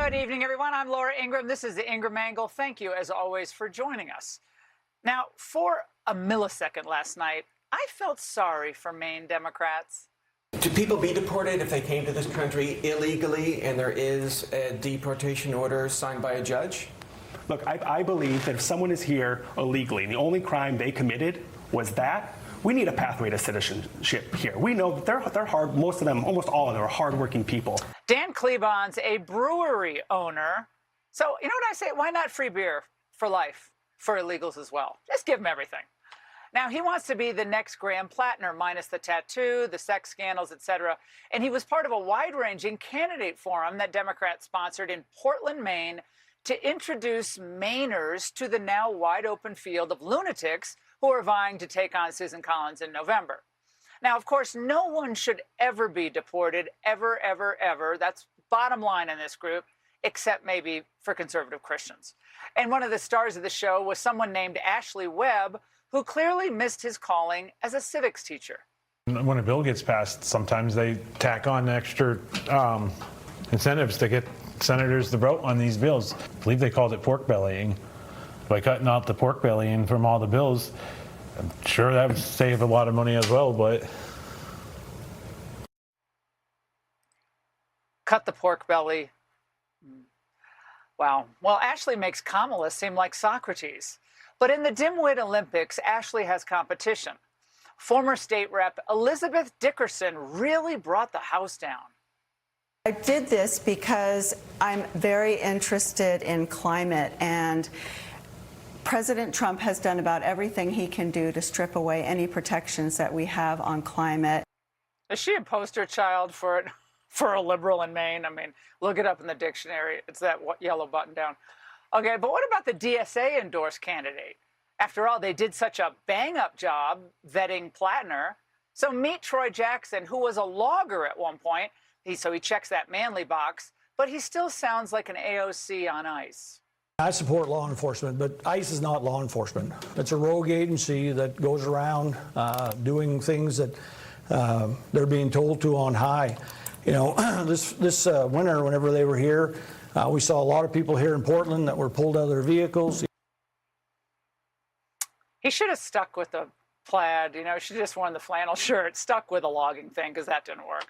Good evening, everyone. I'm Laura Ingraham. This is the Ingraham Angle. Thank you, as always, for joining us. Now, for a millisecond last night, I felt sorry for Maine Democrats. Do people be deported if they came to this country illegally and there is a deportation order signed by a judge? Look, I believe that if someone is here illegally and the only crime they committed was that, we need a pathway to citizenship here. We know that they're hard, most of them, almost all of them are hardworking people. Dan Klebon's a brewery owner. So, you know what I say? Why not free beer for life for illegals as well? Just give them everything. Now, he wants to be the next Graham Plattner, minus the tattoo, the sex scandals, etc. And he was part of a wide-ranging candidate forum that Democrats sponsored in Portland, Maine, to introduce Mainers to the now wide-open field of lunatics who are vying to take on Susan Collins in November. Now, of course, no one should ever be deported, ever, ever, ever. That's bottom line in this group, except maybe for conservative Christians. And one of the stars of the show was someone named Ashley Webb, who clearly missed his calling as a civics teacher. When a bill gets passed, sometimes they tack on extra incentives to get senators to vote on these bills. I believe they called it pork bellying. By cutting out the pork bellying from all the bills, I'm sure that would save a lot of money as well, but... Cut the pork belly. Wow. Well, Ashley makes Kamala seem like Socrates. But in the Dimwit Olympics, Ashley has competition. Former state rep Elizabeth Dickerson really brought the house down. I did this because I'm very interested in climate, and President Trump has done about everything he can do to strip away any protections that we have on climate. Is she a poster child for it, for a liberal in Maine? I mean, look it up in the dictionary. It's that yellow button down. Okay, but what about the DSA endorsed candidate? After all, they did such a bang-up job vetting Plattner. So meet Troy Jackson, who was a logger at one point. So he checks that manly box, but he still sounds like an AOC on ice. I support law enforcement, but ICE is not law enforcement. It's a rogue agency that goes around doing things that they're being told to on high. You know, this winter, whenever they were here, we saw a lot of people here in Portland that were pulled out of their vehicles. He should have stuck with the plaid. You know, he should have just worn the flannel shirt, stuck with the logging thing, because that didn't work.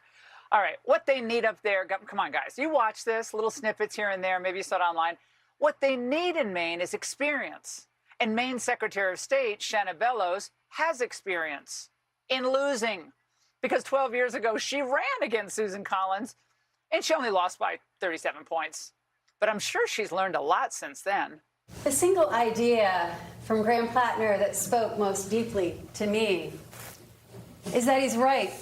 All right, what they need up there, come on, guys. You watch this, little snippets here and there. Maybe you saw it online. What they need in Maine is experience. And Maine Secretary of State, Shanna Bellows, has experience in losing. Because 12 years ago, she ran against Susan Collins, and she only lost by 37 points. But I'm sure she's learned a lot since then. The single idea from Graham Plattner that spoke most deeply to me is that he's right.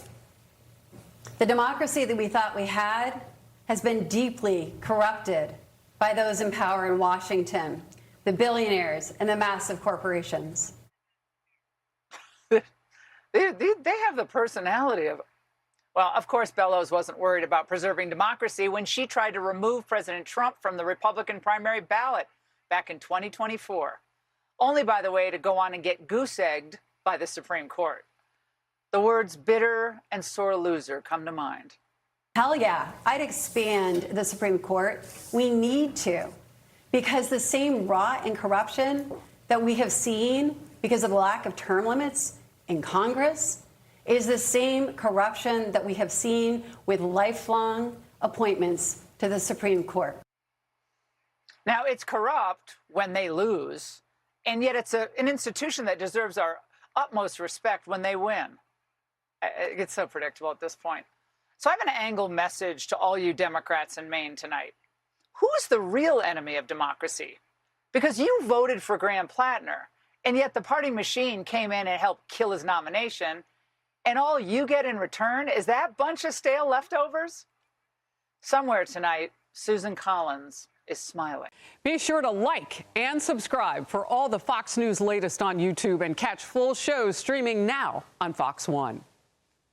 The democracy that we thought we had has been deeply corrupted by those in power in Washington, the billionaires and the massive corporations. They have the personality of... Well, of course, Bellows wasn't worried about preserving democracy when she tried to remove President Trump from the Republican primary ballot back in 2024. Only, by the way, to go on and get goose-egged by the Supreme Court. The words bitter and sore loser come to mind. Hell yeah, I'd expand the Supreme Court. We need to, because the same rot and corruption that we have seen because of the lack of term limits in Congress is the same corruption that we have seen with lifelong appointments to the Supreme Court. Now, it's corrupt when they lose, and yet it's an institution that deserves our utmost respect when they win. It gets so predictable at this point. So I have an angle message to all you Democrats in Maine tonight. Who's the real enemy of democracy? Because you voted for Graham Plattner, and yet the party machine came in and helped kill his nomination, and all you get in return is that bunch of stale leftovers? Somewhere tonight, Susan Collins is smiling. Be sure to like and subscribe for all the Fox News latest on YouTube, and catch full shows streaming now on Fox 1.